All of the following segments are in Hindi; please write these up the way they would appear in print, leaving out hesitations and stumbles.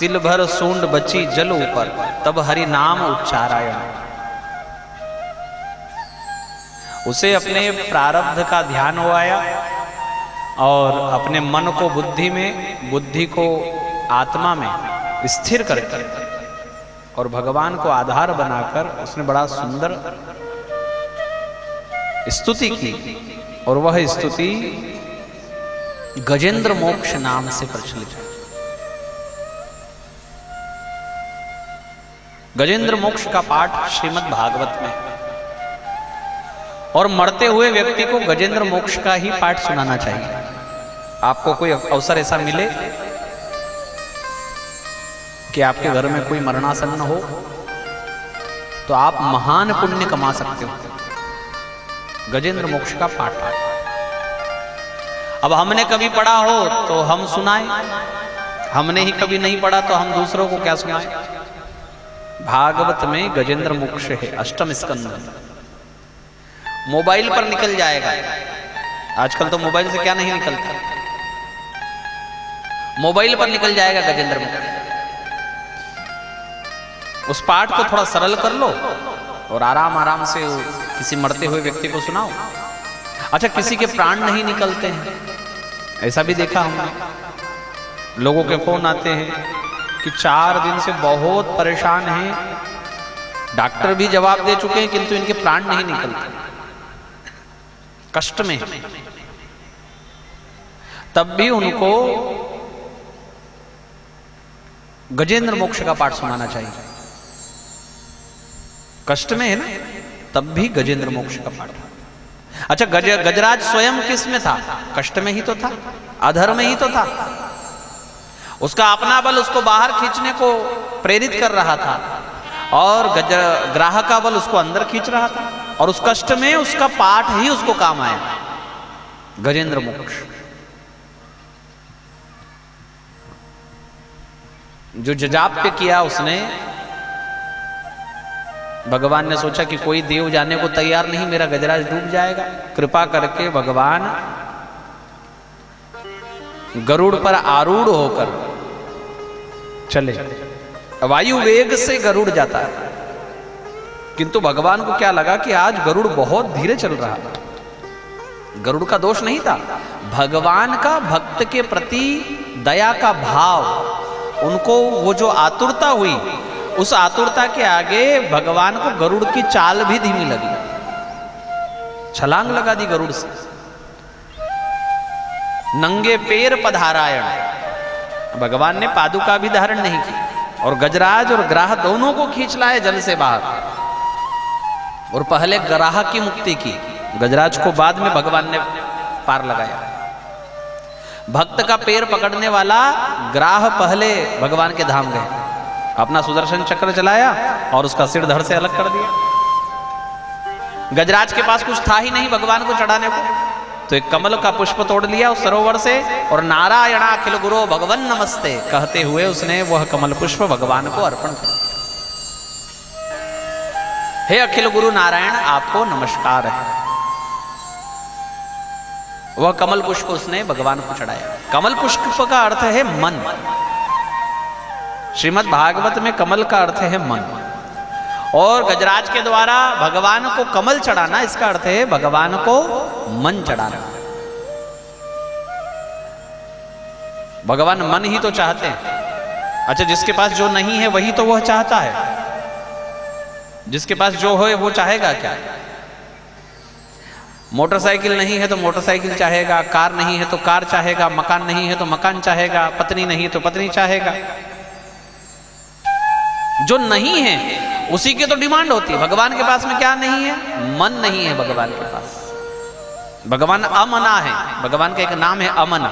तिल भर सूंड बची जल ऊपर, तब हरि नाम उच्चारायण। उसे अपने प्रारब्ध का ध्यान हो आया और अपने मन को बुद्धि में, बुद्धि को आत्मा में स्थिर करके और भगवान को आधार बनाकर उसने बड़ा सुंदर स्तुति की। और वह स्तुति गजेंद्र मोक्ष नाम से प्रचलित है। गजेंद्र मोक्ष का पाठ श्रीमद् भागवत में, और मरते हुए व्यक्ति को गजेंद्र मोक्ष का ही पाठ सुनाना चाहिए। आपको कोई अवसर ऐसा मिले कि आपके घर में कोई मरणासन्न हो, तो आप महान पुण्य कमा सकते हो। गजेंद्र मोक्ष का पाठ। अब हमने कभी पढ़ा हो तो हम सुनाएं, हमने ही कभी नहीं पढ़ा तो हम दूसरों को क्या सुनाएं। भागवत में गजेंद्र मोक्ष है, अष्टम स्कंद। मोबाइल पर निकल जाएगा। आजकल तो मोबाइल से क्या नहीं निकलता, मोबाइल पर निकल जाएगा गजेंद्र मोक्ष। उस पाठ को थोड़ा सरल कर लो और आराम आराम से किसी मरते हुए व्यक्ति को सुनाओ। अच्छा, किसी के प्राण नहीं निकलते हैं, ऐसा भी देखा हमने। लोगों के फोन आते हैं कि 4 दिन से बहुत परेशान हैं, डॉक्टर भी जवाब दे चुके हैं किंतु इनके प्राण नहीं निकलते, कष्ट में। तब भी उनको गजेंद्र मोक्ष का पाठ सुनाना चाहिए। कष्ट में है ना, तब भी गजेंद्र मोक्ष का पाठ। अच्छा, गजराज स्वयं किस में था? कष्ट में ही तो था, अधर में ही तो था। उसका अपना बल उसको बाहर खींचने को प्रेरित कर रहा था और ग्राह का बल उसको अंदर खींच रहा था, और उस कष्ट में उसका पाठ ही उसको काम आया, गजेंद्र मोक्ष। जो जजाप्य किया उसने, भगवान ने सोचा कि कोई देव जाने को तैयार नहीं, मेरा गजराज डूब जाएगा। कृपा करके भगवान गरुड़ पर आरूढ़ होकर चले। वायु वेग से गरुड़ जाता है, किंतु भगवान को क्या लगा कि आज गरुड़ बहुत धीरे चल रहा था। गरुड़ का दोष नहीं था, भगवान का भक्त के प्रति दया का भाव, उनको वो जो आतुरता हुई, उस आतुरता के आगे भगवान को गरुड़ की चाल भी धीमी लगी, छलांग लगा दी गरुड़ से। नंगे पैर पधारायण, भगवान ने पादुका भी धारण नहीं की, और गजराज और ग्राह दोनों को खींच लाए जल से बाहर। और पहले ग्राह की मुक्ति की, गजराज को बाद में भगवान ने पार लगाया। भक्त का पैर पकड़ने वाला ग्राह पहले भगवान के धाम गए, अपना सुदर्शन चक्र चलाया और उसका सिर धड़ से अलग कर दिया। गजराज के पास कुछ था ही नहीं भगवान को चढ़ाने को, तो एक कमल का पुष्प तोड़ लिया उस सरोवर से, और नारायण अखिल गुरो भगवन नमस्ते कहते हुए उसने वह कमल पुष्प भगवान को अर्पण कर दिया। हे अखिल गुरु नारायण, आपको नमस्कार है। वह कमल पुष्प उसने भगवान को चढ़ाया। कमल पुष्प का अर्थ है मन। श्रीमद् भागवत में कमल का अर्थ है मन, और गजराज के द्वारा भगवान को कमल चढ़ाना, इसका अर्थ है भगवान को मन चढ़ाना। भगवान मन ही तो चाहते हैं। अच्छा, जिसके पास जो नहीं है वही तो वह चाहता है, जिसके पास जो है वो चाहेगा क्या? मोटरसाइकिल नहीं है तो मोटरसाइकिल चाहेगा, कार नहीं है तो कार चाहेगा, मकान नहीं है तो मकान चाहेगा, पत्नी नहीं है तो पत्नी चाहेगा। जो नहीं है उसी की तो डिमांड होती है। भगवान के पास में क्या नहीं है? मन नहीं है भगवान के पास। भगवान अमना है, भगवान का एक नाम है अमना।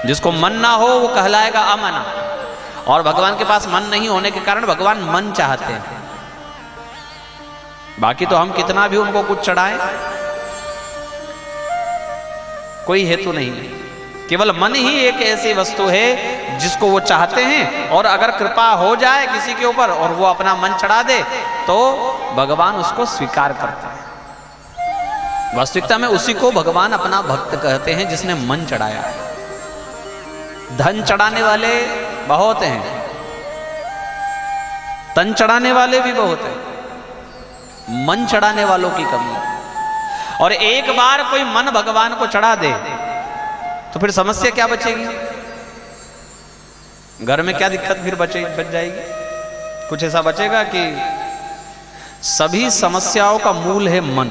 जिसको मन ना हो वो कहलाएगा अमना, और भगवान के पास मन नहीं होने के कारण भगवान मन चाहते हैं। बाकी तो हम कितना भी उनको कुछ चढ़ाएं, कोई हेतु नहीं है। केवल मन ही एक ऐसी वस्तु है जिसको वो चाहते हैं, और अगर कृपा हो जाए किसी के ऊपर और वो अपना मन चढ़ा दे तो भगवान उसको स्वीकार करते हैं। वास्तविकता में उसी को भगवान अपना भक्त कहते हैं जिसने मन चढ़ाया है। धन चढ़ाने वाले बहुत हैं, तन चढ़ाने वाले भी बहुत हैं, मन चढ़ाने वालों की कमी है। और एक बार कोई मन भगवान को चढ़ा दे तो फिर समस्या क्या बचेगी? घर में क्या दिक्कत फिर बच जाएगी? कुछ ऐसा बचेगा कि सभी समस्याओं का मूल है मन।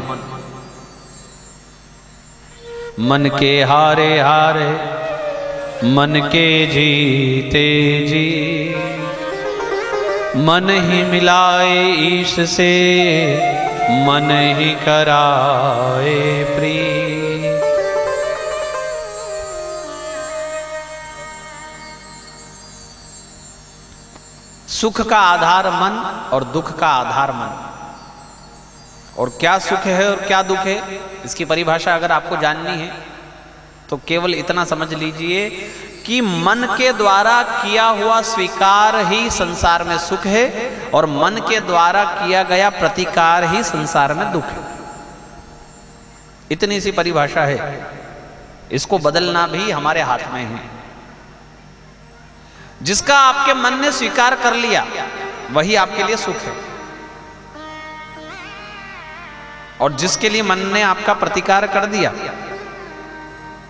मन के हारे हारे मन के जीते जी, मन ही मिलाए ईश से मन ही कराए प्रिय। सुख का आधार मन और दुख का आधार मन। और क्या सुख है और क्या दुख है, इसकी परिभाषा अगर आपको जाननी है तो केवल इतना समझ लीजिए कि मन के द्वारा किया हुआ स्वीकार ही संसार में सुख है और मन के द्वारा किया गया प्रतिकार ही संसार में दुख है। इतनी सी परिभाषा है, इसको बदलना भी हमारे हाथ में है। जिसका आपके मन ने स्वीकार कर लिया वही आपके लिए सुख है, और जिसके लिए मन ने आपका प्रतिकार कर दिया,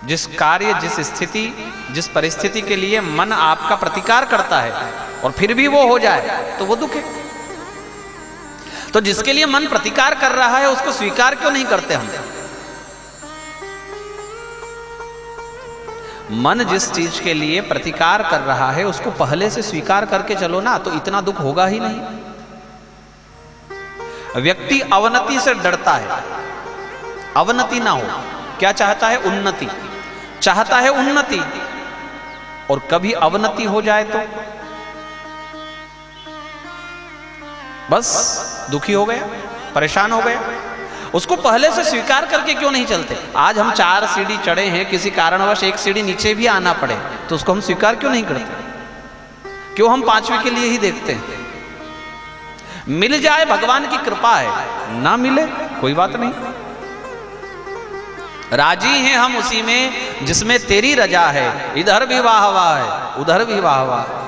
जिस कार्य, जिस स्थिति, जिस परिस्थिति के लिए मन आपका प्रतिकार करता है और फिर भी वो हो जाए तो वो दुख है। तो जिसके लिए मन प्रतिकार कर रहा है उसको स्वीकार क्यों नहीं करते हम? मन जिस चीज के लिए प्रतिकार कर रहा है उसको पहले से स्वीकार करके चलो ना, तो इतना दुख होगा ही नहीं। व्यक्ति अवनति से डरता है, अवनति ना हो। क्या चाहता है? उन्नति चाहता है, उन्नति। और कभी अवनति हो जाए तो बस दुखी हो गया, परेशान हो गया। उसको पहले से स्वीकार करके क्यों नहीं चलते? आज हम 4 सीढ़ी चढ़े हैं, किसी कारणवश एक सीढ़ी नीचे भी आना पड़े तो उसको हम स्वीकार क्यों नहीं करते? क्यों हम 5वीं के लिए ही देखते हैं? मिल जाए भगवान की कृपा है, ना मिले कोई बात नहीं। राजी हैं हम उसी में जिसमें तेरी रजा है, इधर भी वाह वाह है उधर भी वाह वाह है।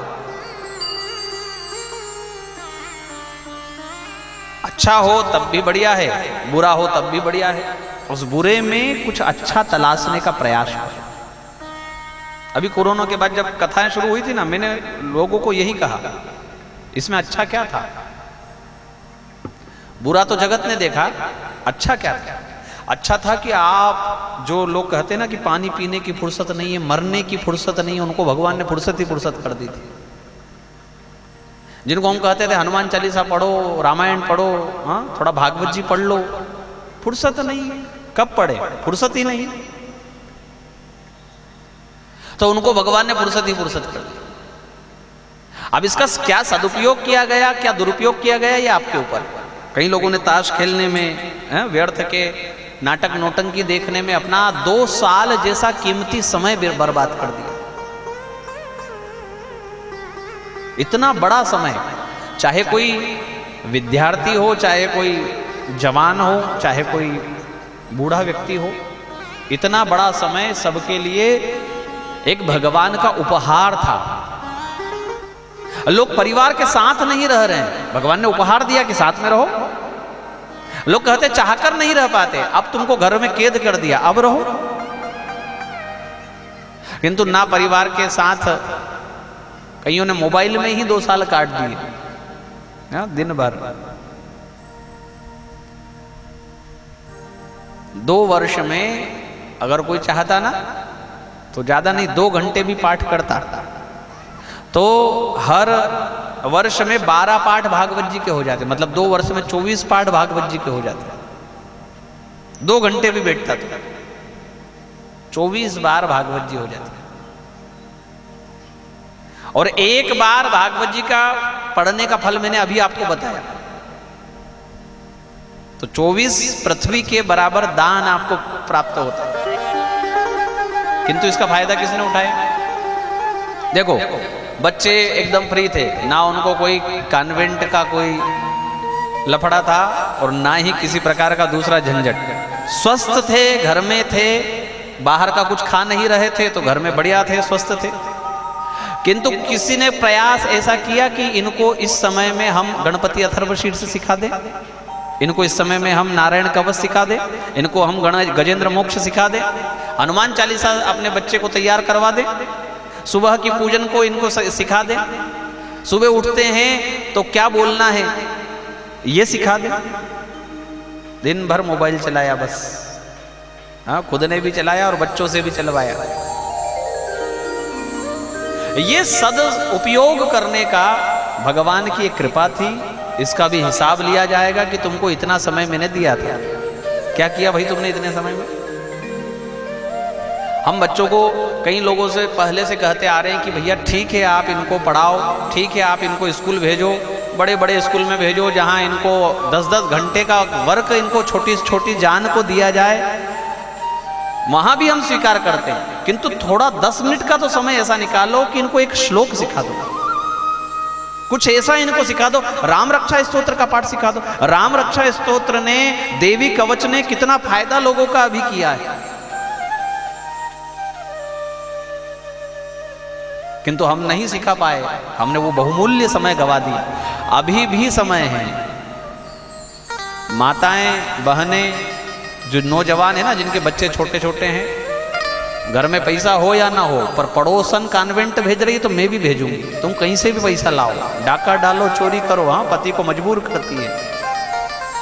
अच्छा हो तब भी बढ़िया है, बुरा हो तब भी बढ़िया है। उस बुरे में कुछ अच्छा तलाशने का प्रयास कर। अभी कोरोना के बाद जब कथाएं शुरू हुई थी ना, मैंने लोगों को यही कहा, इसमें अच्छा क्या था? बुरा तो जगत ने देखा, अच्छा क्या था? अच्छा था कि आप जो लोग कहते हैं ना कि पानी पीने की फुर्सत नहीं है, मरने की फुर्सत नहीं है, उनको भगवान ने फुर्सत ही फुर्सत कर दी थी। जिनको हम कहते थे हनुमान चालीसा पढ़ो, रामायण पढ़ो, हाँ थोड़ा भागवत जी पढ़ लो, फुर्सत नहीं है। कब पढ़े? फुर्सत ही नहीं। तो उनको भगवान ने फुर्सत ही फुर्सत कर दी। अब इसका क्या सदुपयोग किया गया, क्या दुरुपयोग किया गया, ये आपके ऊपर। कई लोगों ने ताश खेलने में, व्यर्थ के नाटक नौटंकी देखने में अपना 2 साल जैसा कीमती समय बर्बाद कर दिया। इतना बड़ा समय, चाहे कोई विद्यार्थी हो, चाहे कोई जवान हो, चाहे कोई बूढ़ा व्यक्ति हो, इतना बड़ा समय सबके लिए एक भगवान का उपहार था। लोग परिवार के साथ नहीं रह रहे हैं, भगवान ने उपहार दिया कि साथ में रहो। लोग कहते चाहकर नहीं रह पाते, अब तुमको घर में कैद कर दिया, अब रहो। किंतु ना परिवार के साथ, कईयों ने मोबाइल में ही 2 साल काट दिए, दिन भर। 2 वर्ष में अगर कोई चाहता ना तो ज्यादा नहीं 2 घंटे भी पाठ करता तो हर वर्ष में 12 पाठ भागवत जी के हो जाते, मतलब 2 वर्ष में 24 पाठ भागवत जी के हो जाते। 2 घंटे भी बैठता तो 24 बार भागवत जी हो जाते। और एक बार भागवत जी का पढ़ने का फल मैंने अभी आपको बताया, तो 24 पृथ्वी के बराबर दान आपको प्राप्त होता है। किंतु इसका फायदा किसने उठाया? देखो, बच्चे एकदम फ्री थे, ना उनको कोई कॉन्वेंट का कोई लफड़ा था और ना ही किसी प्रकार का दूसरा झंझट। स्वस्थ थे, घर में थे, बाहर का कुछ खा नहीं रहे थे, तो घर में बढ़िया थे, स्वस्थ थे। किंतु किसी ने प्रयास ऐसा किया कि इनको इस समय में हम गणपति अथर्वशीर्ष सिखा दें, इनको इस समय में हम नारायण कवच सिखा दें, इनको हम गजेंद्र मोक्ष सिखा दें, हनुमान चालीसा अपने बच्चे को तैयार करवा दें, सुबह की पूजन को इनको सिखा दें, सुबह उठते हैं तो क्या बोलना है ये सिखा दें। दिन भर मोबाइल चलाया बस, हाँ, खुद ने भी चलाया और बच्चों से भी चलवाया। ये सद उपयोग करने का भगवान की एक कृपा थी। इसका भी हिसाब लिया जाएगा कि तुमको इतना समय मैंने दिया था, क्या किया भाई तुमने इतने समय में। हम बच्चों को कई लोगों से पहले से कहते आ रहे हैं कि भैया ठीक है आप इनको पढ़ाओ, ठीक है आप इनको स्कूल भेजो, बड़े बड़े स्कूल में भेजो जहां इनको 10-10 घंटे का वर्क इनको छोटी छोटी जान को दिया जाए, वहां भी हम स्वीकार करते हैं। किंतु थोड़ा 10 मिनट का तो समय ऐसा निकालो कि इनको एक श्लोक सिखा दो, कुछ ऐसा इनको सिखा दो। राम रक्षा स्तोत्र का पाठ सिखा दो। राम रक्षा स्तोत्र ने, देवी कवच ने कितना फायदा लोगों का अभी किया है, किंतु हम नहीं सिखा पाए, हमने वो बहुमूल्य समय गवा दिया। अभी भी समय है, माताएं बहनें जो नौजवान है ना, जिनके बच्चे छोटे छोटे हैं, घर में पैसा हो या ना हो पर पड़ोसन कॉन्वेंट भेज रही है तो मैं भी भेजूंगी, तुम कहीं से भी पैसा लाओ, डाका डालो, चोरी करो, हाँ, पति को मजबूर करती है,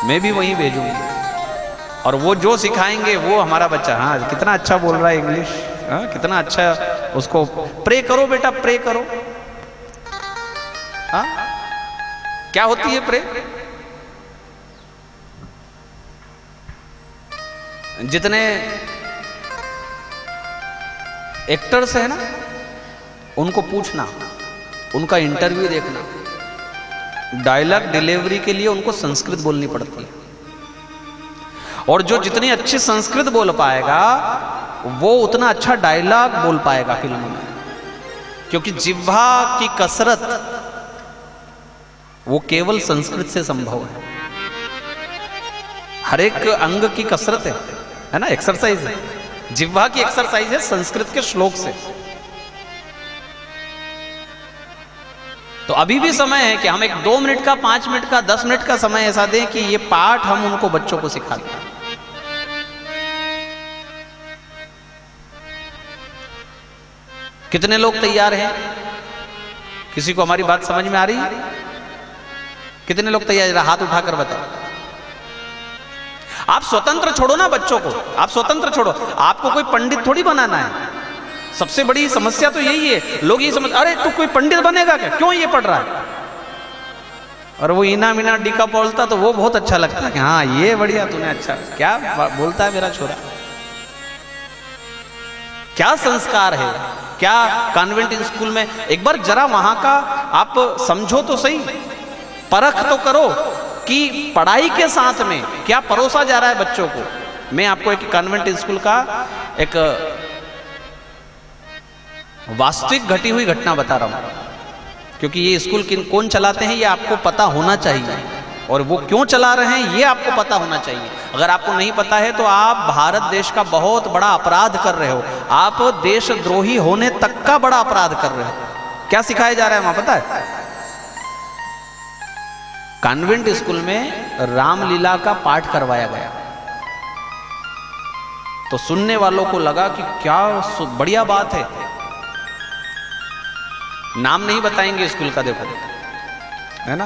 मैं भी वहीं भेजूंगी। और वो जो सिखाएंगे वो हमारा बच्चा, हाँ कितना अच्छा बोल रहा है इंग्लिश, हाँ कितना अच्छा, उसको प्रे करो बेटा, प्रे करो। हाँ क्या होती है प्रे? जितने एक्टर्स है ना, उनको पूछना, उनका इंटरव्यू देखना, डायलॉग डिलीवरी के लिए उनको संस्कृत बोलनी पड़ती है, और जो जितनी अच्छी संस्कृत बोल पाएगा वो उतना अच्छा डायलॉग बोल पाएगा फिल्म में, क्योंकि जिह्वा की कसरत वो केवल संस्कृत से संभव है। हर एक अंग की कसरत है ना, एक्सरसाइज है, जिह्वा की एक्सरसाइज है संस्कृत के श्लोक से। तो अभी भी समय है कि हम एक 2 मिनट का, 5 मिनट का, 10 मिनट का समय ऐसा दें कि ये पाठ हम उनको बच्चों को सिखा दें। कितने लोग तैयार हैं? किसी को हमारी बात समझ में आ रही है? कितने लोग तैयार? हाथ उठाकर बताओ। आप स्वतंत्र छोड़ो ना बच्चों को, आप स्वतंत्र छोड़ो, आपको कोई पंडित थोड़ी बनाना है। सबसे बड़ी समस्या तो यही है, लोग ये समझ, अरे तू कोई पंडित बनेगा क्या, क्यों ये पढ़ रहा है? और वो इना मीना डीका बोलता तो वो बहुत अच्छा लगता है कि हाँ ये बढ़िया, तूने अच्छा क्या बोलता है मेरा छोरा। क्या संस्कार है, क्या कॉन्वेंट स्कूल में, एक बार जरा वहां का आप समझो तो सही, परख तो करो कि पढ़ाई के साथ में क्या परोसा जा रहा है बच्चों को। मैं आपको एक कॉन्वेंट स्कूल का एक वास्तविक घटी हुई घटना बता रहा हूं, क्योंकि ये स्कूल कौन चलाते हैं ये आपको पता होना चाहिए, और वो क्यों चला रहे हैं ये आपको पता होना चाहिए। अगर आपको नहीं पता है तो आप भारत देश का बहुत बड़ा अपराध कर रहे हो, आप देशद्रोही होने तक का बड़ा अपराध कर रहे हो। क्या सिखाया जा रहा है वहां पता है? कॉन्वेंट स्कूल में रामलीला का पाठ करवाया गया, तो सुनने वालों को लगा कि क्या बढ़िया बात है। नाम नहीं बताएंगे स्कूल का, देखो है ना,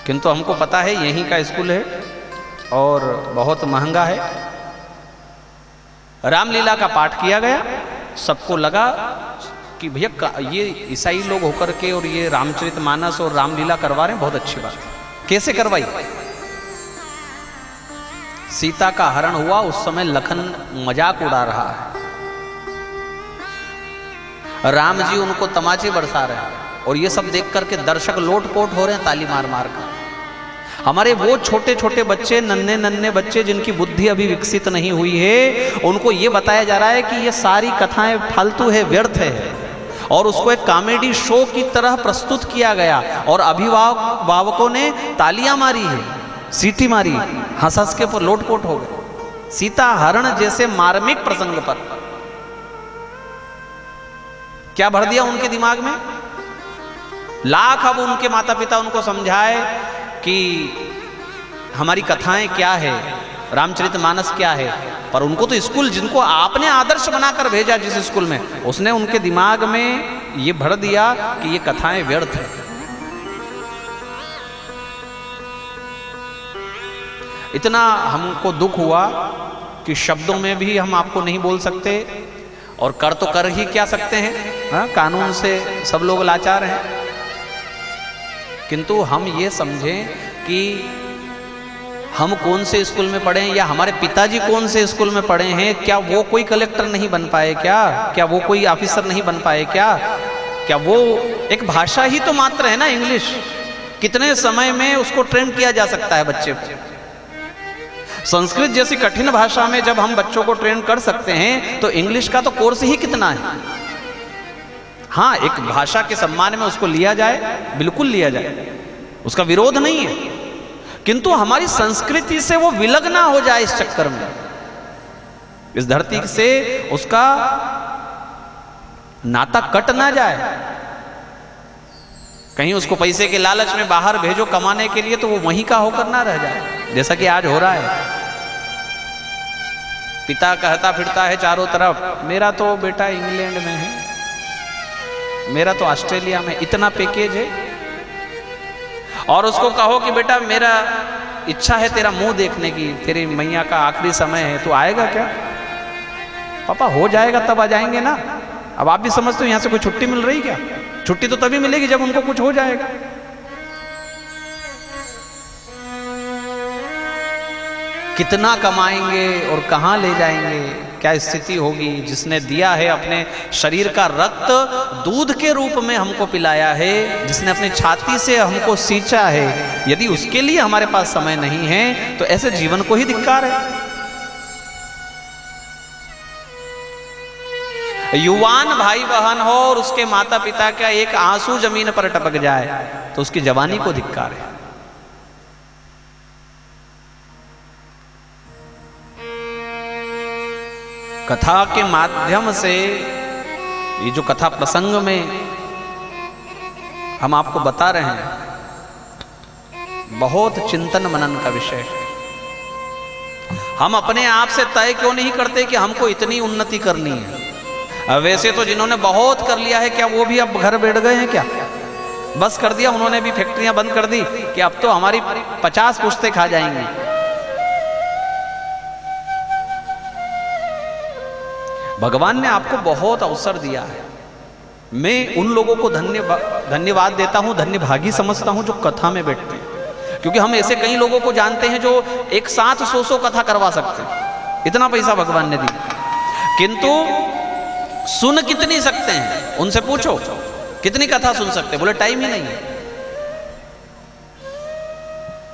किंतु हमको पता है यहीं का स्कूल है और बहुत महंगा है। रामलीला का पाठ किया गया, सबको लगा कि भैया ये ईसाई लोग होकर के और ये रामचरितमानस और रामलीला करवा रहे हैं, बहुत अच्छी बात है। कैसे करवाई? सीता का हरण हुआ, उस समय लखन मजाक उड़ा रहा है, राम जी उनको तमाचे बरसा रहे हैं, और ये सब देख करके दर्शक लोटपोट हो रहे हैं ताली मार मार कर। हमारे वो छोटे छोटे बच्चे, नन्हे नन्हे बच्चे जिनकी बुद्धि अभी विकसित नहीं हुई है, उनको ये बताया जा रहा है कि ये सारी कथाएं फालतू है, व्यर्थ है, और उसको एक कॉमेडी शो की तरह प्रस्तुत किया गया, और अभिभावकों ने तालियां मारी है, सीटी मारी, हंस हंस के पर लोटपोट हो गए सीता हरण जैसे मार्मिक प्रसंग पर। क्या भर दिया उनके दिमाग में? लाख अब उनके माता पिता उनको समझाए कि हमारी कथाएं क्या है, रामचरितमानस क्या है, पर उनको तो स्कूल जिनको आपने आदर्श बनाकर भेजा जिस स्कूल में, उसने उनके दिमाग में ये भर दिया कि ये कथाएं व्यर्थ है। इतना हमको दुख हुआ कि शब्दों में भी हम आपको नहीं बोल सकते, और कर तो कर ही क्या सकते हैं, हाँ, कानून से सब लोग लाचार हैं। किंतु हम ये समझें कि हम कौन से स्कूल में पढ़े हैं, या हमारे पिताजी कौन से स्कूल में पढ़े हैं, क्या वो कोई कलेक्टर नहीं बन पाए क्या वो कोई ऑफिसर नहीं बन पाए क्या वो एक भाषा ही तो मात्र है ना इंग्लिश। कितने समय में उसको ट्रेन किया जा सकता है बच्चे को। संस्कृत जैसी कठिन भाषा में जब हम बच्चों को ट्रेन कर सकते हैं तो इंग्लिश का तो कोर्स ही कितना है। हाँ, एक भाषा के सम्मान में उसको लिया जाए, बिल्कुल लिया जाए, उसका विरोध नहीं है, किंतु हमारी संस्कृति से वो विलग ना हो जाए इस चक्कर में, इस धरती से उसका नाता कट ना जाए। कहीं उसको पैसे के लालच में बाहर भेजो कमाने के लिए तो वो वहीं का होकर ना रह जाए, जैसा कि आज हो रहा है। पिता कहता फिरता है चारों तरफ, मेरा तो बेटा इंग्लैंड में है, मेरा तो ऑस्ट्रेलिया में, इतना पैकेज है, और उसको कहो कि बेटा मेरा इच्छा है तेरा मुंह देखने की, तेरी मैया का आखिरी समय है, तो आएगा क्या? पापा हो जाएगा तब आ जाएंगे ना। अब आप भी समझते हो यहाँ से कोई छुट्टी मिल रही क्या? छुट्टी तो तभी मिलेगी जब उनको कुछ हो जाएगा। कितना कमाएंगे और कहां ले जाएंगे, क्या स्थिति होगी। जिसने दिया है अपने शरीर का रक्त दूध के रूप में हमको पिलाया है, जिसने अपनी छाती से हमको सींचा है, यदि उसके लिए हमारे पास समय नहीं है तो ऐसे जीवन को ही धिक्कार है। युवान भाई बहन हो और उसके माता पिता का एक आंसू जमीन पर टपक जाए तो उसकी जवानी को धिक्कार है। कथा के माध्यम से, ये जो कथा प्रसंग में हम आपको बता रहे हैं, बहुत चिंतन मनन का विषय है। हम अपने आप से तय क्यों नहीं करते कि हमको इतनी उन्नति करनी है। वैसे तो जिन्होंने बहुत कर लिया है, क्या वो भी अब घर बैठ गए हैं क्या? बस कर दिया उन्होंने भी, फैक्ट्रियां बंद कर दी कि अब तो हमारी 50 पुश्तें खा जाएंगी। भगवान ने आपको बहुत अवसर दिया है। मैं उन लोगों को धन्यवाद देता हूं, धन्यभागी समझता हूं जो कथा में बैठते हैं, क्योंकि हम ऐसे कई लोगों को जानते हैं जो एक साथ 100 कथा करवा सकते हैं, इतना पैसा भगवान ने दिया, किंतु सुन कितनी सकते हैं? उनसे पूछो कितनी कथा सुन सकते हैं, बोले टाइम ही नहीं है।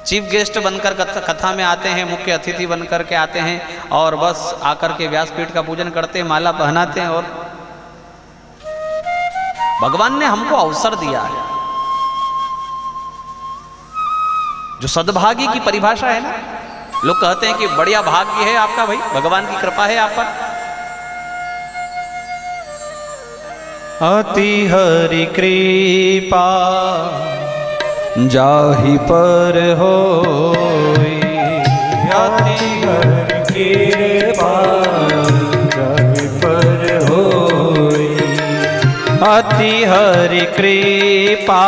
चीफ गेस्ट बनकर कथा में आते हैं, मुख्य अतिथि बनकर के आते हैं और बस आकर के व्यासपीठ का पूजन करते हैं, माला पहनाते हैं। और भगवान ने हमको अवसर दिया है। जो सद्भागी की परिभाषा है ना, लोग कहते हैं कि बढ़िया भाग्य है आपका, भाई भगवान की कृपा है आप पर। अति हरि कृपा जाहि पर होई, अति हरि कृपा जाहि पर होई, अति हरि कृपा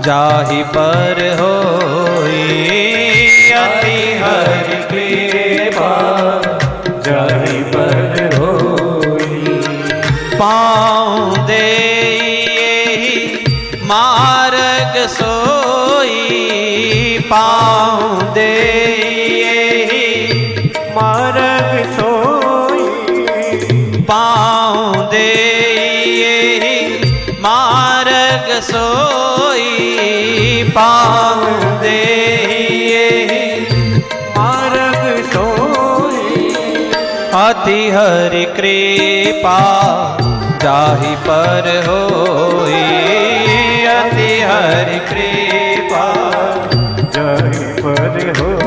जाहि पर होई, अति हरि कृपा जाहि पर होई। पाँव दे मार्ग सोई, पाँव दे मार्ग सोई, पाँव दे मार्ग सोई, पाँव दे मार्ग सोई। अति हरि कृपा जाहि पर होई, अति हरि कृपा जाहि पर होई।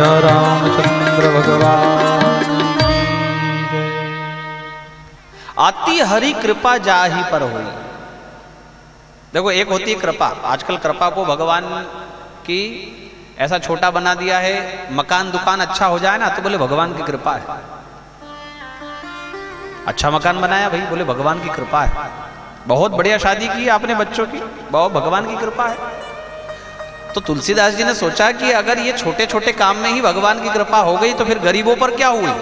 रामचंद्र भगवान। अति हरि कृपा जाहि पर हुई। देखो, एक होती है कृपा। आजकल कृपा को भगवान की ऐसा छोटा बना दिया है। मकान दुकान अच्छा हो जाए ना तो बोले भगवान की कृपा है। अच्छा मकान बनाया भाई, बोले भगवान की कृपा है। बहुत बढ़िया शादी की आपने बच्चों की, बहुत भगवान की कृपा है। तो तुलसीदास जी ने सोचा कि अगर ये छोटे छोटे काम में ही भगवान की कृपा हो गई तो फिर गरीबों पर क्या हुई?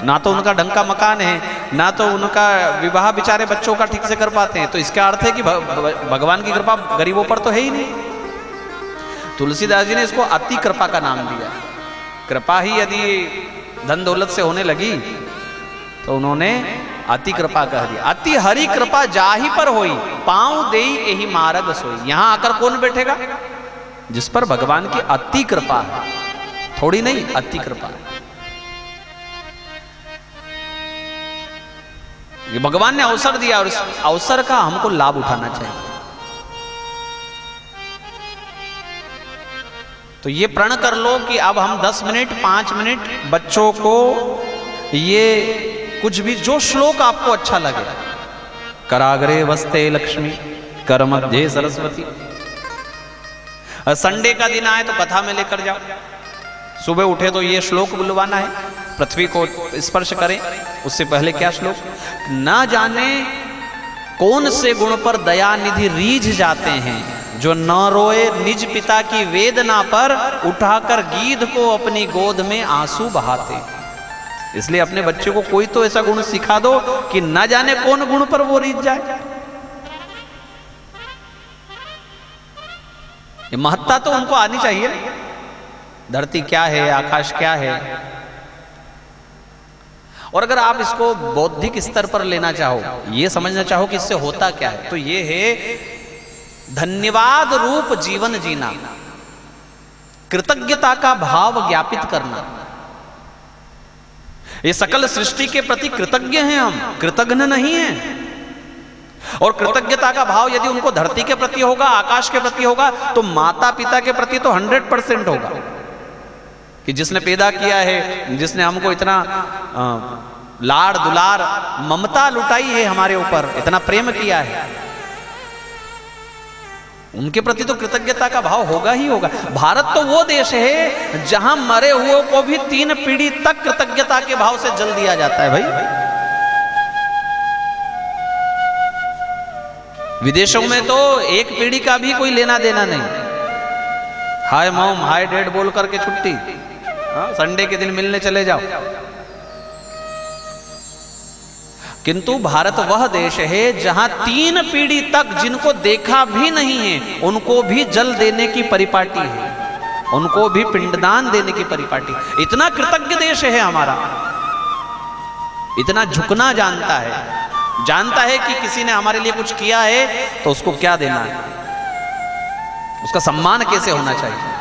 ना तो उनका ढंग का मकान है, ना तो उनका विवाह बेचारे बच्चों का ठीक से कर पाते हैं। तो इसका अर्थ है कि भगवान की कृपा गरीबों पर तो है ही नहीं। तुलसीदास जी ने इसको अति कृपा का नाम दिया। कृपा ही यदि धन दौलत से होने लगी तो उन्होंने अति कृपा कह दिया। अति हरि कृपा जाहि पर होई, पांव देई एहि मार्ग सोई। यहां आकर कौन बैठेगा? जिस पर भगवान की अति कृपा है, थोड़ी नहीं, अति कृपा है। ये भगवान ने अवसर दिया और इस अवसर का हमको लाभ उठाना चाहिए। तो ये प्रण कर लो कि अब हम 10 मिनट 5 मिनट बच्चों को ये कुछ भी, जो श्लोक आपको अच्छा लगे, कराग्रे वस्ते लक्ष्मी कर मध्य सरस्वती। संडे का दिन आए तो कथा में लेकर जाओ। सुबह उठे तो ये श्लोक बुलवाना है, पृथ्वी को स्पर्श करें उससे पहले क्या श्लोक? ना जाने कौन से गुण पर दया निधि रीझ जाते हैं, जो न रोए निज पिता की वेदना पर, उठाकर गीध को अपनी गोद में आंसू बहाते। इसलिए अपने बच्चे को कोई तो ऐसा गुण सिखा दो कि ना जाने कौन गुण पर वो रीझ जाए। ये महत्ता तो उनको आनी चाहिए। धरती क्या है, आकाश क्या है। और अगर आप इसको बौद्धिक स्तर पर लेना चाहो, ये समझना चाहो कि इससे होता क्या है, तो ये है धन्यवाद रूप जीवन जीना, कृतज्ञता का भाव ज्ञापित करना। ये सकल सृष्टि के प्रति कृतज्ञ हैं हम, कृतज्ञ नहीं हैं। और कृतज्ञता का भाव यदि उनको धरती के प्रति होगा, आकाश के प्रति होगा, तो माता पिता के प्रति तो 100% होगा कि जिसने पैदा किया है, जिसने हमको इतना लाड़ दुलार ममता लुटाई है हमारे ऊपर, इतना प्रेम किया है, उनके प्रति तो कृतज्ञता का भाव होगा ही होगा। भारत तो वो देश है जहां मरे हुए को भी 3 पीढ़ी तक कृतज्ञता के भाव से जल दिया जाता है भाई। विदेशों में तो 1 पीढ़ी का भी कोई लेना देना नहीं। हाय मॉम, हाय डैड बोल करके छुट्टी, संडे के दिन मिलने चले जाओ। किंतु भारत वह देश है जहां 3 पीढ़ी तक जिनको देखा भी नहीं है उनको भी जल देने की परिपाटी है, उनको भी पिंडदान देने की परिपाटी। इतना कृतज्ञ देश है हमारा, इतना झुकना जानता है कि किसी ने हमारे लिए कुछ किया है तो उसको क्या देना है, उसका सम्मान कैसे होना चाहिए।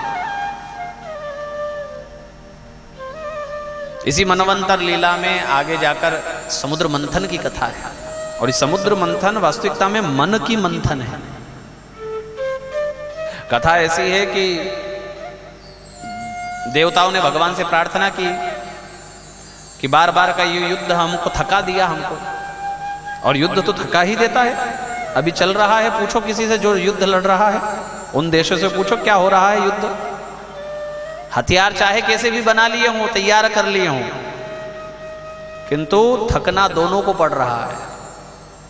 इसी मनवंतर लीला में आगे जाकर समुद्र मंथन की कथा है, और इस समुद्र मंथन वास्तविकता में मन की मंथन है। कथा ऐसी है कि देवताओं ने भगवान से प्रार्थना की कि बार बार का ये युद्ध हमको थका दिया हमको, और युद्ध तो थका ही देता है। अभी चल रहा है, पूछो किसी से जो युद्ध लड़ रहा है, उन देशों से पूछो क्या हो रहा है युद्ध। हथियार चाहे कैसे भी बना लिए हों, तैयार कर लिए हों, किंतु थकना दोनों को पड़ रहा है।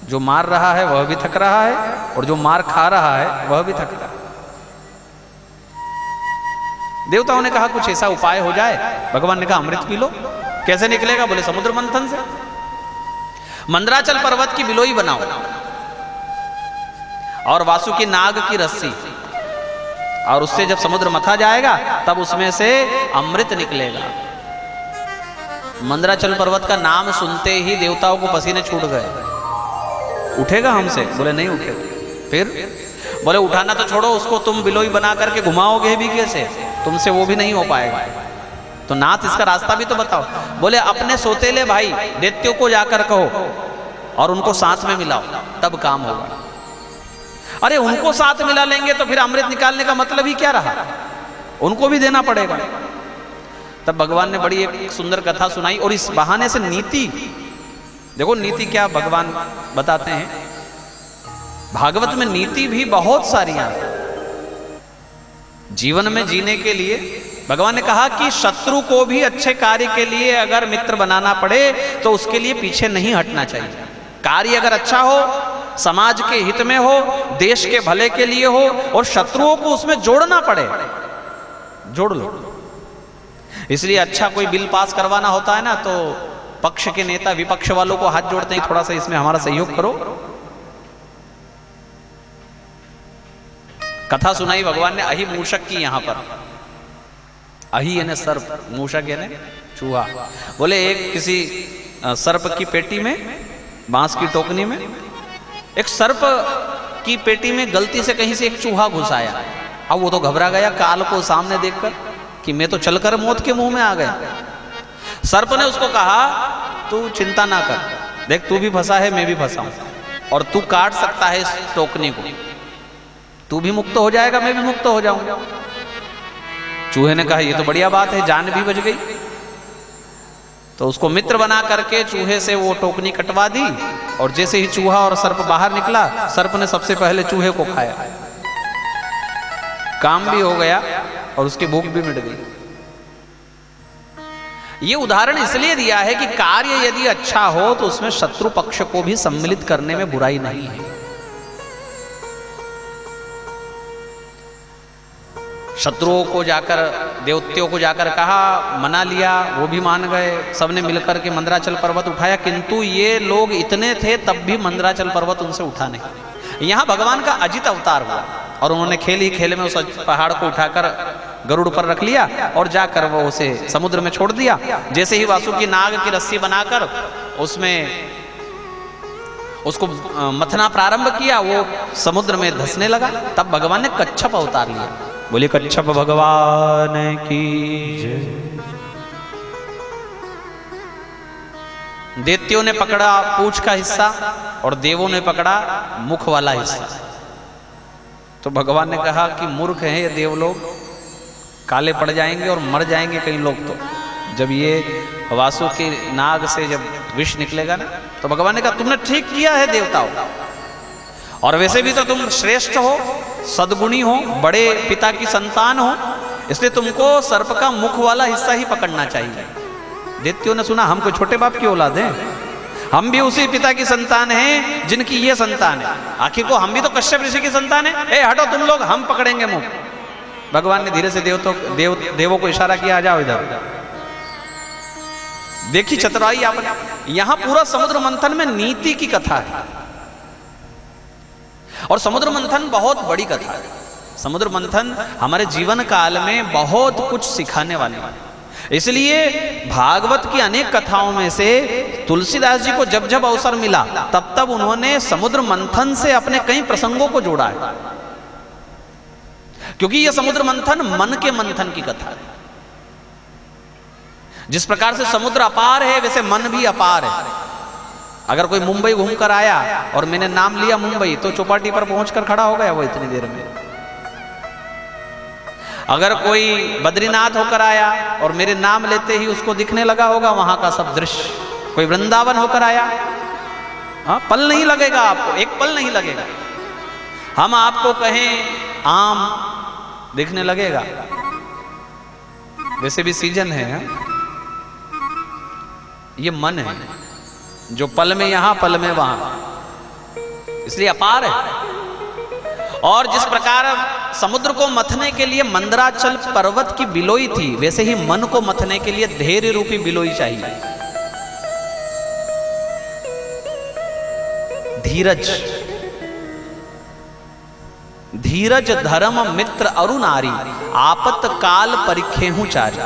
जो मार रहा है वह भी थक रहा है, और जो मार खा रहा है वह भी थक रहा है। देवताओं ने कहा कुछ ऐसा उपाय हो जाए। भगवान ने कहा अमृत पी लो। कैसे निकलेगा? बोले समुद्र मंथन से। मंदराचल पर्वत की बिलोई बनाओ और वासुकी नाग की रस्सी, और उससे जब समुद्र मथा जाएगा तब उसमें से अमृत निकलेगा। मंदराचल पर्वत का नाम सुनते ही देवताओं को पसीने छूट गए। उठेगा हमसे? बोले नहीं उठेगा। फिर बोले उठाना तो छोड़ो, उसको तुम बिलोई बना करके घुमाओगे भी कैसे? तुमसे वो भी नहीं हो पाएगा। तो नाथ इसका रास्ता भी तो बताओ। बोले अपने सोतेले भाई दैत्यों को जाकर कहो और उनको साथ में मिलाओ, तब काम होगा। अरे उनको साथ मिला लेंगे तो फिर अमृत निकालने का मतलब ही क्या रहा? उनको भी देना पड़ेगा। तब भगवान ने बड़ी एक सुंदर कथा सुनाई और इस बहाने से नीति, देखो नीति क्या भगवान बताते हैं। भागवत में नीति भी बहुत सारी हैं। जीवन में जीने के लिए भगवान ने कहा कि शत्रु को भी अच्छे कार्य के लिए अगर मित्र बनाना पड़े तो उसके लिए पीछे नहीं हटना चाहिए। कार्य अगर अच्छा हो, समाज के हित में हो, देश के भले के लिए हो और शत्रुओं को उसमें जोड़ना पड़े, जोड़ लो। इसलिए अच्छा कोई बिल पास करवाना होता है ना, तो पक्ष के नेता विपक्ष वालों को हाथ जोड़ते हैं, थोड़ा सा इसमें हमारा सहयोग करो। कथा सुनाई भगवान ने अहि मूषक की। यहां पर अहि यानी सर्प, मूषक यानी चूहा। बोले एक किसी सर्प की पेटी में, बांस की टोकनी में एक सर्प की पेटी में गलती से कहीं से एक चूहा घुस आया। अब वो तो घबरा गया काल को सामने देखकर कि मैं तो चलकर मौत के मुंह में आ गया। सर्प ने उसको कहा तू चिंता ना कर, देख तू भी फंसा है, मैं भी फंसा हूं और तू काट सकता है इस टोकनी को, तू भी मुक्त हो जाएगा, मैं भी मुक्त हो जाऊंगा। चूहे ने कहा ये तो बढ़िया बात है, जान भी बच गई। तो उसको मित्र बना करके चूहे से वो टोकनी कटवा दी और जैसे ही चूहा और सर्प बाहर निकला, सर्प ने सबसे पहले चूहे को खाया। काम भी हो गया और उसकी भूख भी मिट गई। ये उदाहरण इसलिए दिया है कि कार्य यदि अच्छा हो तो उसमें शत्रु पक्ष को भी सम्मिलित करने में बुराई नहीं है। शत्रुओं को जाकर, देवत्यों को जाकर कहा, मना लिया, वो भी मान गए, सबने मिलकर के मंदराचल पर्वत उठाया, किंतु ये लोग इतने थे तब भी मंदराचल पर्वत उनसे उठा नहीं। यहां भगवान का अजित अवतार हुआ और उन्होंने खेल ही खेल में उस पहाड़ को उठाकर गरुड़ पर रख लिया और जाकर वो उसे समुद्र में छोड़ दिया। जैसे ही वासुकी नाग की रस्सी बनाकर उसमें उसको मथना प्रारंभ किया, वो समुद्र में धंसने लगा। तब भगवान ने कच्छप अवतार लिया। बोले कच्छप भगवान की जय। दैत्यों ने पकड़ा पूंछ का हिस्सा और देवों ने पकड़ा मुख वाला हिस्सा। तो भगवान ने कहा कि मूर्ख हैं ये देव लोग, काले पड़ जाएंगे और मर जाएंगे कई लोग। तो जब ये वासुकी नाग से जब विष निकलेगा ना, तो भगवान ने कहा तुमने ठीक किया है देवताओं, और वैसे भी तो तुम श्रेष्ठ हो, सद्गुणी हो, बड़े पिता की संतान हो, इसलिए तुमको सर्प का मुख वाला हिस्सा ही पकड़ना चाहिए। दैत्यों ने सुना हम कोई छोटे बाप की औलाद हैं, हम भी उसी पिता की संतान हैं जिनकी ये संतान है, आखिर को हम भी तो कश्यप ऋषि की संतान है। ए हटो तुम लोग, हम पकड़ेंगे मुख। भगवान ने धीरे से देवों को इशारा किया, आ जाओ इधर। देखी चतुराई आपने। यहां पूरा समुद्र मंथन में नीति की कथा है और समुद्र मंथन बहुत बड़ी कथा है। समुद्र मंथन हमारे जीवन काल में बहुत कुछ सिखाने वाली है। इसलिए भागवत की अनेक कथाओं में से तुलसीदास जी को जब जब अवसर मिला तब तब उन्होंने समुद्र मंथन से अपने कई प्रसंगों को जोड़ा है, क्योंकि यह समुद्र मंथन मन के मंथन की कथा है। जिस प्रकार से समुद्र अपार है वैसे मन भी अपार है। अगर कोई मुंबई घूमकर आया और मैंने नाम लिया मुंबई, तो चौपाटी पर पहुंचकर खड़ा हो गया वो इतनी देर में। अगर कोई बद्रीनाथ होकर आया और मेरे नाम लेते ही उसको दिखने लगा होगा वहां का सब दृश्य। कोई वृंदावन होकर आया, पल नहीं लगेगा आपको, एक पल नहीं लगेगा। हम आपको कहें आम, दिखने लगेगा। वैसे भी सीजन है, ये मन है जो पल में यहां पल में वहां, इसलिए अपार है। और जिस प्रकार समुद्र को मथने के लिए मंदराचल पर्वत की बिलोई थी, वैसे ही मन को मथने के लिए धैर्य रूपी बिलोई चाहिए। धीरज, धीरज धर्म मित्र अरु नारी, आपत काल परिखेहु चारी।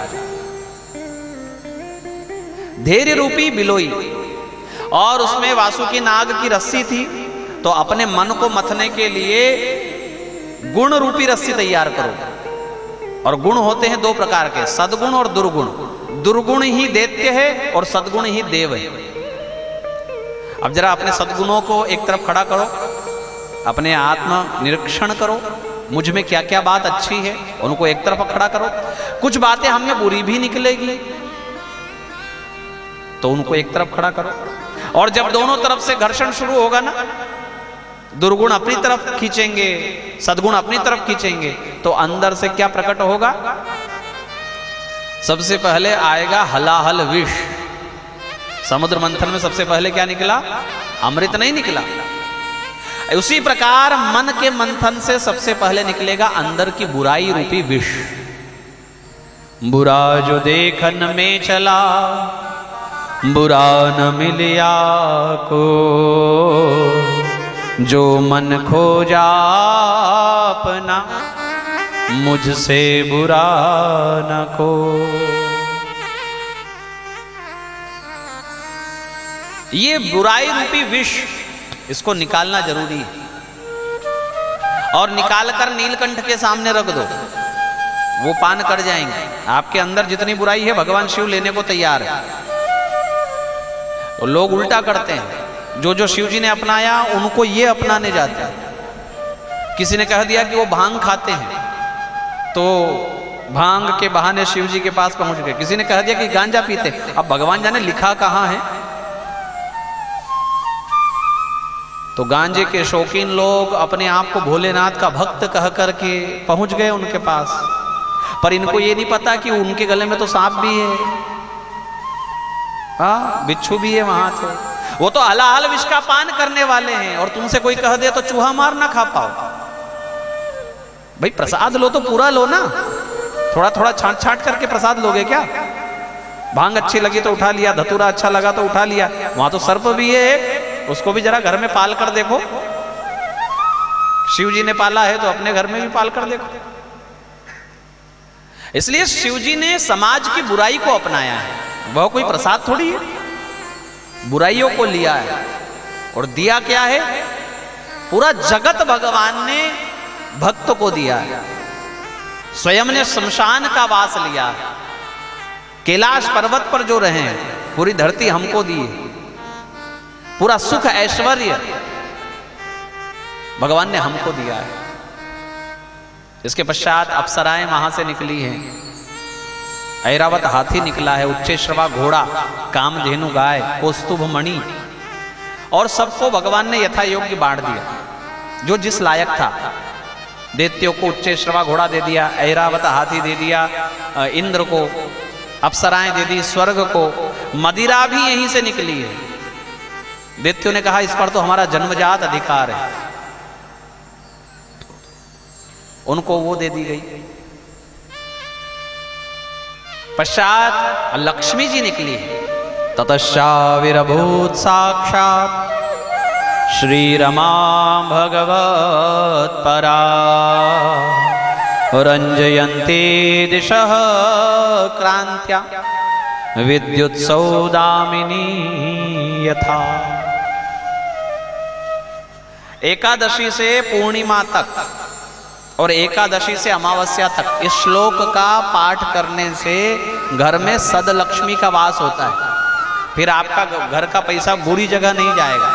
धैर्य रूपी बिलोई, और उसमें वासुकी नाग की रस्सी थी। तो अपने मन को मथने के लिए गुण रूपी रस्सी तैयार करो। और गुण होते हैं दो प्रकार के, सद्गुण और दुर्गुण। दुर्गुण ही दैत्य है और सद्गुण ही देव है। अब जरा अपने सद्गुणों को एक तरफ खड़ा करो, अपने आत्म निरीक्षण करो मुझ में क्या क्या बात अच्छी है उनको एक तरफ खड़ा करो, कुछ बातें हमें बुरी भी निकलेगी तो उनको एक तरफ खड़ा करो। और जब दोनों तरफ से घर्षण शुरू होगा ना, दुर्गुण अपनी तरफ खींचेंगे, सद्गुण अपनी तरफ खींचेंगे, तो अंदर से क्या प्रकट होगा? सबसे पहले आएगा हलाहल विष। समुद्र मंथन में सबसे पहले क्या निकला? अमृत नहीं निकला। उसी प्रकार मन के मंथन से सबसे पहले निकलेगा अंदर की बुराई रूपी विष। बुरा जो देखन में चला, बुरा न मिलिया को, जो मन खोजा अपना, मुझसे बुरा न को। ये बुराई रूपी विष, इसको निकालना जरूरी है। और निकालकर नीलकंठ के सामने रख दो, वो पान कर जाएंगे। आपके अंदर जितनी बुराई है भगवान शिव लेने को तैयार है। तो लोग उल्टा करते हैं, जो जो शिव जी ने अपनाया उनको ये अपनाने जाते हैं। किसी ने कह दिया कि वो भांग खाते हैं, तो भांग के बहाने शिव जी के पास पहुंच गए। किसी ने कह दिया कि गांजा पीते, अब भगवान जाने लिखा कहां है। तो गांजे के शौकीन लोग अपने आप को भोलेनाथ का भक्त कह करके पहुंच गए उनके पास, पर इनको ये नहीं पता कि उनके गले में तो सांप भी है, हाँ बिच्छू भी है वहां। तो वो तो हलाहल विष का पान करने वाले हैं, और तुमसे कोई कह दे तो चूहा मार ना खा पाओ। भाई प्रसाद लो तो पूरा लो ना, थोड़ा थोड़ा छांट छांट करके प्रसाद लोगे क्या? भांग अच्छी लगी तो उठा लिया, धतूरा अच्छा लगा तो उठा लिया। वहां तो सर्प भी है एक, उसको भी जरा घर में पाल कर देखो। शिव जी ने पाला है तो अपने घर में भी पाल कर देखो। इसलिए शिव जी ने समाज की बुराई को अपनाया है, वह कोई प्रसाद थोड़ी है। बुराइयों को लिया है और दिया क्या है? पूरा जगत भगवान ने भक्त को दिया है। स्वयं ने शमशान का वास लिया, कैलाश पर्वत पर जो रहे पूरी धरती हमको दी, पूरा सुख ऐश्वर्य भगवान ने हमको दिया है। इसके पश्चात अप्सराएं वहां से निकली हैं, ऐरावत हाथी निकला है, उच्चैश्रवा घोड़ा, कामधेनु गाय, कौस्तुभ मणि, और सबको भगवान ने यथा योग्य बांट दिया, जो जिस लायक था। दैत्यों को उच्चैश्रवा घोड़ा दे दिया, ऐरावत हाथी दे दिया इंद्र को, अप्सराएं दे दी स्वर्ग को, मदिरा भी यहीं से निकली है। दैत्यों ने कहा इस पर तो हमारा जन्मजात अधिकार है, उनको वो दे दी गई। पश्चात लक्ष्मी जी निकली, ततश्चाविर्भूत साक्षात श्री रमा भगवत परा, रंजयन्ती दिशः क्रांत्या विद्युत सौदामिनी यथा। एकादशी से पूर्णिमा तक और एकादशी से अमावस्या तक इस श्लोक का पाठ करने से घर में सदलक्ष्मी का वास होता है। फिर आपका घर का पैसा बुरी जगह नहीं जाएगा,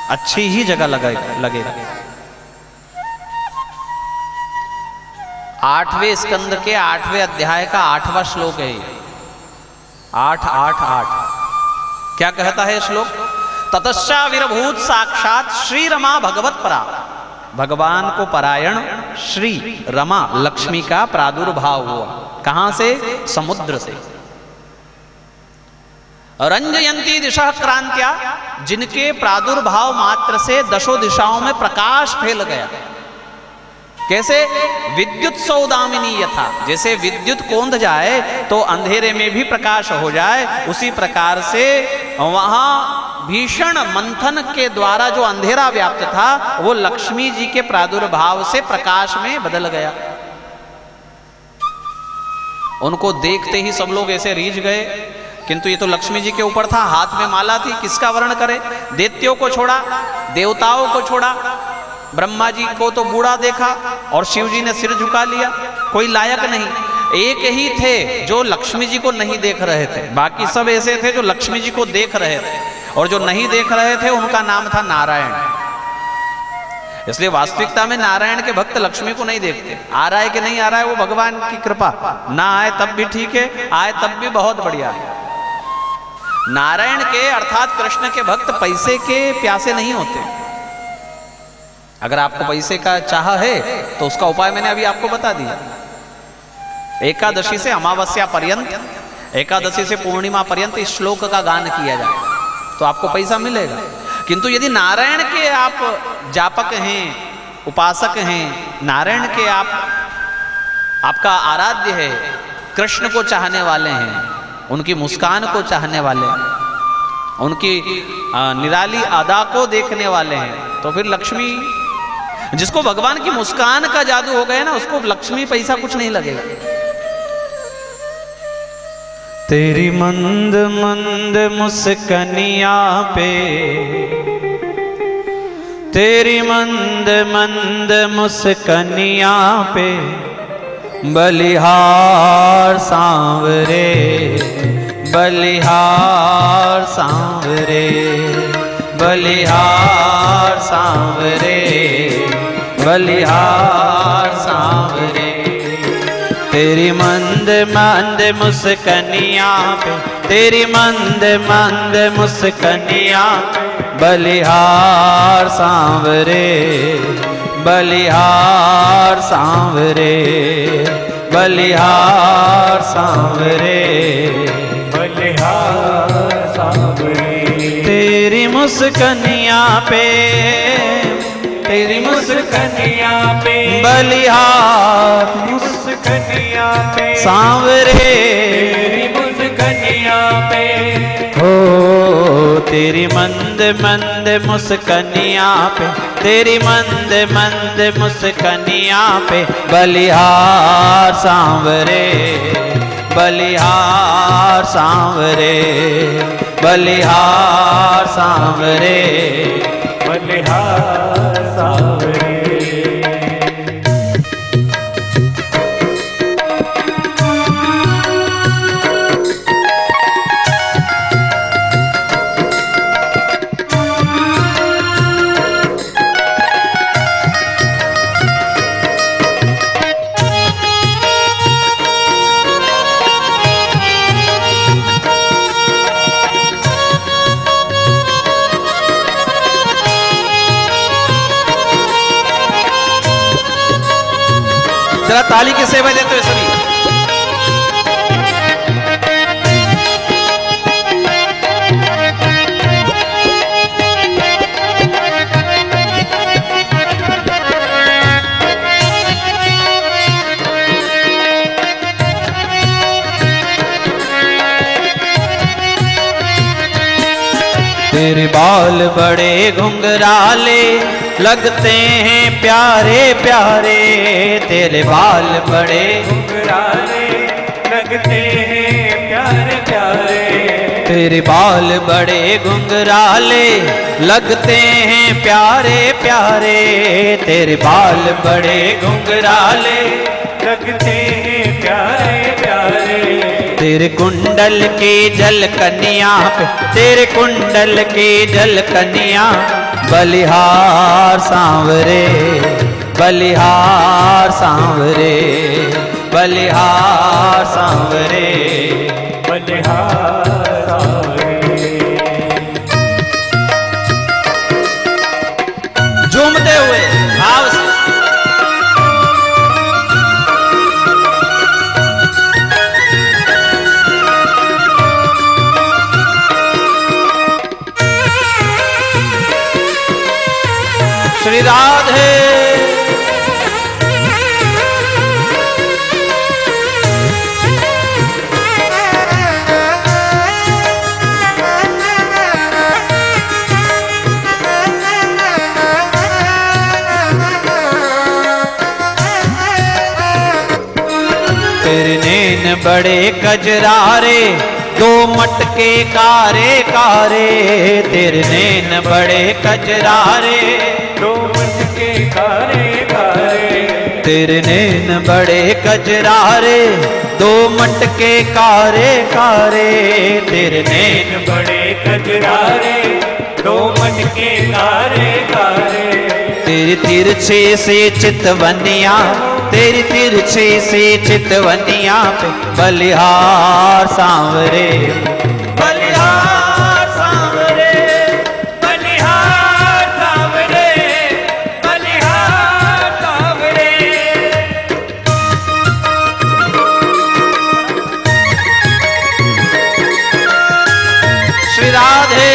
अच्छी ही जगह लगेगा। 8वें स्कंद के 8वें अध्याय का 8वां श्लोक है ये, 8-8-8। क्या कहता है श्लोक? ततश्चाविर्भूत साक्षात श्री रमा भगवत परा, भगवान को परायण श्री रमा लक्ष्मी का प्रादुर्भाव हुआ। कहां से? समुद्र से। रंजयंती दिशा क्रांत्या, जिनके प्रादुर्भाव मात्र से दशों दिशाओं में प्रकाश फैल गया। कैसे? विद्युत सौदामिनी यथा, जैसे विद्युत कौंध जाए तो अंधेरे में भी प्रकाश हो जाए, उसी प्रकार से वहां भीषण मंथन के द्वारा जो अंधेरा व्याप्त था वो लक्ष्मी जी के प्रादुर्भाव से प्रकाश में बदल गया। उनको देखते ही सब लोग ऐसे रीझ गए, किंतु ये तो लक्ष्मी जी के ऊपर था, हाथ में माला थी, किसका वर्ण करे? दैत्यों को छोड़ा, देवताओं को छोड़ा, ब्रह्मा जी को तो बूढ़ा देखा और शिव जी ने सिर झुका लिया, कोई लायक नहीं। एक ही थे जो लक्ष्मी जी को नहीं देख रहे थे, बाकी सब ऐसे थे जो लक्ष्मी जी को देख रहे थे, और जो नहीं देख रहे थे उनका नाम था नारायण। इसलिए वास्तविकता में नारायण के भक्त लक्ष्मी को नहीं देखते। आ रहा है कि नहीं आ रहा है वो भगवान की कृपा, ना आए तब भी ठीक है, आए तब भी बहुत बढ़िया है। नारायण के अर्थात कृष्ण के भक्त पैसे के प्यासे नहीं होते। अगर आपको पैसे का चाह है तो उसका उपाय मैंने अभी आपको बता दिया। एकादशी से अमावस्या पर्यंत, एकादशी से पूर्णिमा पर्यंत इस श्लोक का गान किया जाए तो आपको पैसा मिलेगा। किंतु यदि नारायण के आप जापक हैं, उपासक हैं, नारायण के आपका आराध्य है, कृष्ण को चाहने वाले हैं, उनकी मुस्कान को चाहने वाले हैं, उनकी निराली अदा को देखने वाले हैं, तो फिर लक्ष्मी, जिसको भगवान की मुस्कान का जादू हो गया ना, उसको लक्ष्मी पैसा कुछ नहीं लगेगा। तेरी मंद मंद मुस्कनिया पे, तेरी मंद मंद मुस्कनिया पे बलिहार सांवरे, बलिहार सांवरे, बलिहार सांवरे, बलिहार सांवरे। तेरी मंद मंद मुस्कनिया पे, तेरी मंद मंद मुस्कनिया बलिहार सांवरे, बलिहार सांवरे, बलिहार सांवरे, बलिहार सांवरे। तेरी मुस्कनिया पे, तेरी मुस्कनिया पे बलिहार मुस्कनिया पे सांवरे, तेरी मुस्कनिया पे हो, तेरी मंद मंद मुस्कनिया पे, तेरी मंद मंद मुस्कनिया पे बलिहार सांवरे, बलिहार सांवरे, बलिहार सांवरे, बलिहार सांवरे। जरा ताली की सेवा देते हुए सभी। तेरे बाल बड़े घुंघराले लगते हैं प्यारे प्यारे, तेरे बाल बड़े घुंघराले लगते हैं प्यारे प्यारे, तेरे बाल बड़े घुंघराले लगते हैं प्यारे प्यारे, तेरे बाल बड़े घुंघराले लगते हैं प्यारे प्यारे। तेरे कुंडल की जलकनिया पे, तेरे कुंडल की जलकनिया बलिहार सांवरे, बलिहार सांवरे, बलिहार सांवरे, बलिहार सांवरे। झूमते हुए भाव से श्री राधे। तेरे नैन बड़े कजरारे दो मटके कारे कारे, तेरे नैन बड़े कजरारे दो मटके कारे कारे, तेरे नैन बड़े कजरारे दो मटके कारे कारे, तेरे नैन बड़े कजरारे दो मटके कारे कारे, तेरी तिरछे से चितवनिया, तेरी तिरछे से चितवनिया पे बलिहार सांवरे, बलिहार सांवरे, बलिहार सांवरे, बलिहार सांवरे। श्री राधे।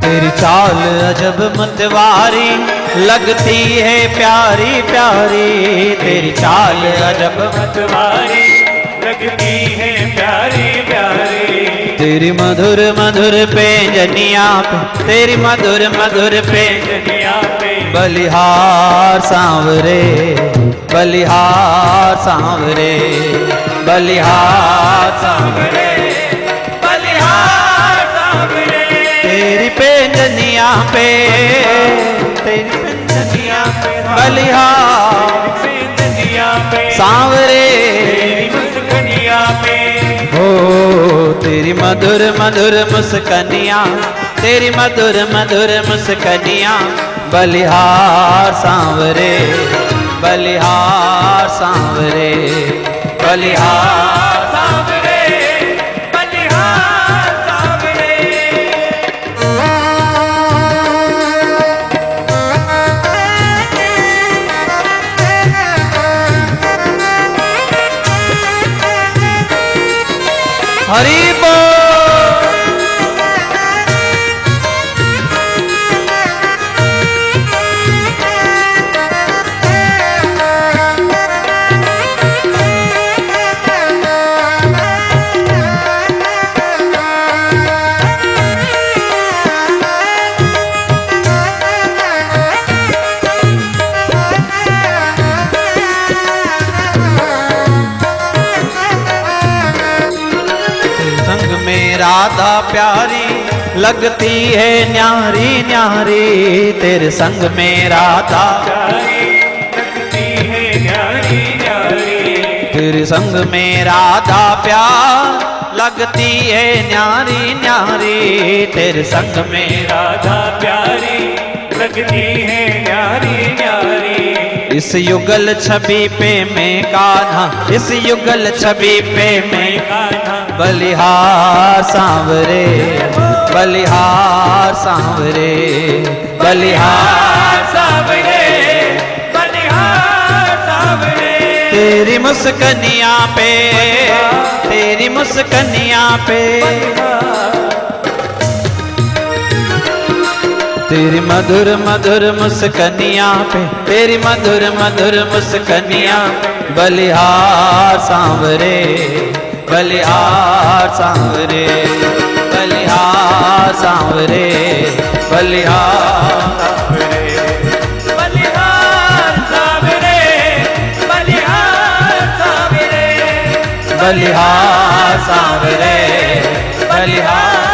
तेरी चाल अजब मतवारी लगती है प्यारी प्यारी, तेरी चाल अजब मतवारी लगती है प्यारी प्यारी। तेरी मधुर मधुर पैंजनिया पे, तेरी मधुर मधुर पैंजनिया पे बलिहार सांवरे, बलिहार सांवरे, बलिहार सांवरे, बलिहार सांवरे। तेरी पैंजनिया पे, तेरी पैंजनिया पे बलिहार पैंजनिया पे सांवरे, तेरी मुस्कनिया पे हो, तेरी मधुर मधुर मुस्कनिया, तेरी मधुर मधुर मुस्कनिया बलिहार सांवरे, बलिहार सांवरे, बलिहार सांवरे, बलिहार सांवरे। हरि बोल। राधा प्यारी लगती है न्यारी न्यारी, तेरे संग में राधा प्यारी लगती है न्यारी न्यारी, तेरे संग में राधा प्यार लगती है न्यारी न्यारी, तेरे संग में राधा प्यारी लगती है न्यारी न्यारी। इस युगल छवि पे मैं कान्हा, इस युगल छवि पे मैं कान्हा बलिहार सांवरे, बलिहार सांवरे, बलिहार सांवरे, बलिहार सांवरे। तेरी मुस्कनिया पे, तेरी मुस्कनिया पे, तेरी मधुर मधुर मुस्कनिया पे, तेरी मधुर मधुर मुस्कनिया बलिहार सांवरे, बलिहार सांवरे, बलिहार सांवरे, बलिहार सांवरे, बलिहार सांवरे, बलिहार सांवरे, बलिहार सांवरे, बलिहार